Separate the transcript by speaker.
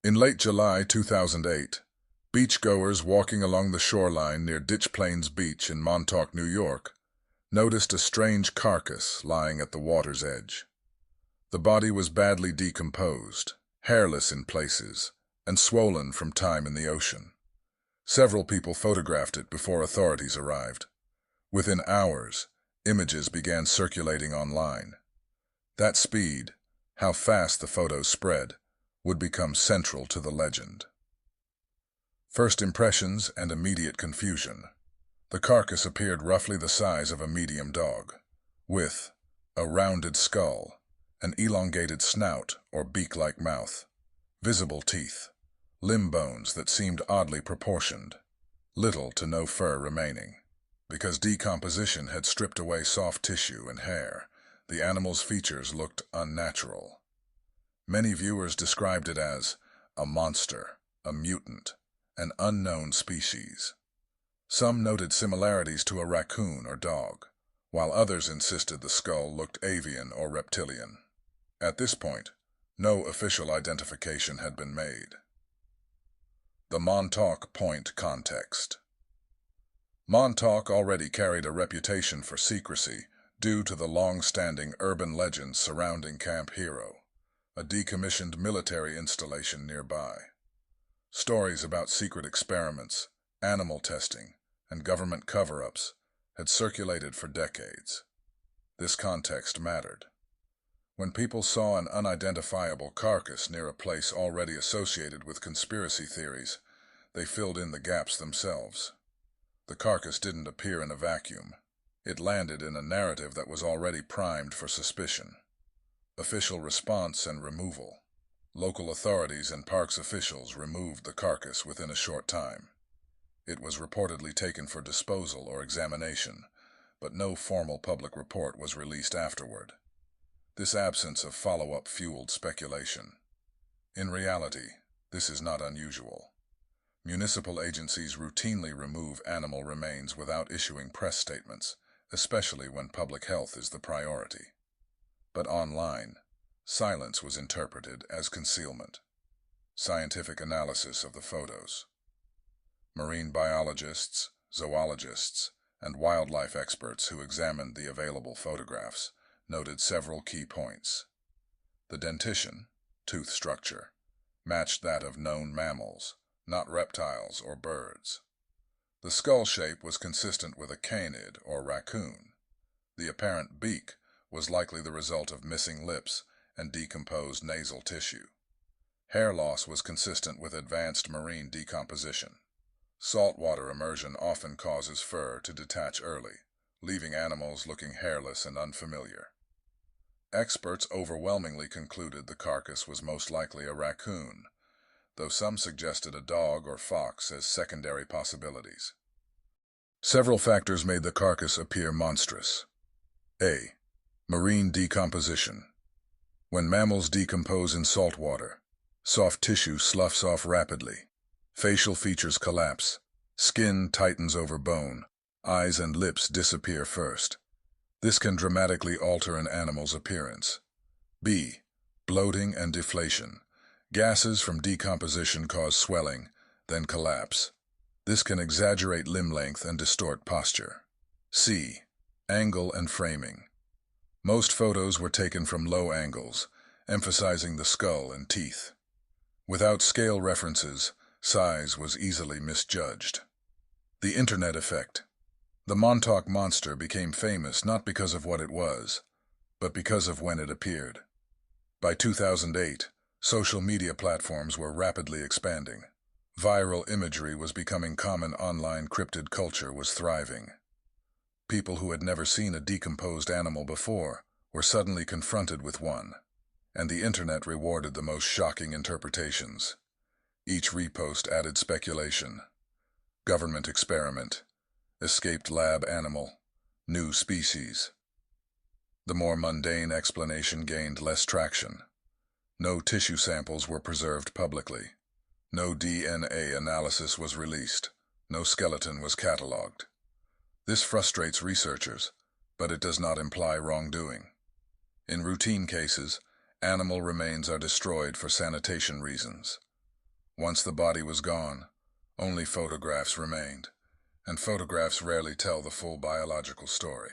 Speaker 1: In late July 2008, beachgoers walking along the shoreline near Ditch Plains Beach in Montauk, New York, noticed a strange carcass lying at the water's edge. The body was badly decomposed, hairless in places, and swollen from time in the ocean. Several people photographed it before authorities arrived. Within hours, images began circulating online. That speed, how fast the photos spread, would become central to the legend. First impressions and immediate confusion. The carcass appeared roughly the size of a medium dog, with a rounded skull, an elongated snout or beak-like mouth, visible teeth, limb bones that seemed oddly proportioned, little to no fur remaining. Because decomposition had stripped away soft tissue and hair, the animal's features looked unnatural. Many viewers described it as a monster, a mutant, an unknown species. Some noted similarities to a raccoon or dog, while others insisted the skull looked avian or reptilian. At this point, no official identification had been made. The Montauk Point context. Montauk already carried a reputation for secrecy due to the long-standing urban legends surrounding Camp Hero, a decommissioned military installation nearby. Stories about secret experiments, animal testing, and government cover-ups had circulated for decades. This context mattered. When people saw an unidentifiable carcass near a place already associated with conspiracy theories, they filled in the gaps themselves. The carcass didn't appear in a vacuum. It landed in a narrative that was already primed for suspicion. Official response and removal. Local authorities and parks officials removed the carcass within a short time. It was reportedly taken for disposal or examination, but no formal public report was released afterward. This absence of follow-up fueled speculation. In reality, this is not unusual. Municipal agencies routinely remove animal remains without issuing press statements, especially when public health is the priority. But online, silence was interpreted as concealment. Scientific analysis of the photos. Marine biologists, zoologists, and wildlife experts who examined the available photographs noted several key points. The dentition, tooth structure, matched that of known mammals, not reptiles or birds. The skull shape was consistent with a canid or raccoon. The apparent beak was likely the result of missing lips and decomposed nasal tissue. Hair loss was consistent with advanced marine decomposition. Saltwater immersion often causes fur to detach early, leaving animals looking hairless and unfamiliar. Experts overwhelmingly concluded the carcass was most likely a raccoon, though some suggested a dog or fox as secondary possibilities. Several factors made the carcass appear monstrous. A. Marine decomposition. When mammals decompose in salt water, soft tissue sloughs off rapidly. Facial features collapse. Skin tightens over bone. Eyes and lips disappear first. This can dramatically alter an animal's appearance. B. Bloating and deflation. Gases from decomposition cause swelling, then collapse. This can exaggerate limb length and distort posture. C. Angle and framing. Most photos were taken from low angles, emphasizing the skull and teeth. Without scale references, size was easily misjudged. The Internet effect. The Montauk monster became famous not because of what it was, but because of when it appeared. By 2008, social media platforms were rapidly expanding. Viral imagery was becoming common online. Cryptid culture was thriving. People who had never seen a decomposed animal before were suddenly confronted with one, and the Internet rewarded the most shocking interpretations. Each repost added speculation. Government experiment. Escaped lab animal. New species. The more mundane explanation gained less traction. No tissue samples were preserved publicly. No DNA analysis was released. No skeleton was cataloged. This frustrates researchers, but it does not imply wrongdoing. In routine cases, animal remains are destroyed for sanitation reasons. Once the body was gone, only photographs remained, and photographs rarely tell the full biological story.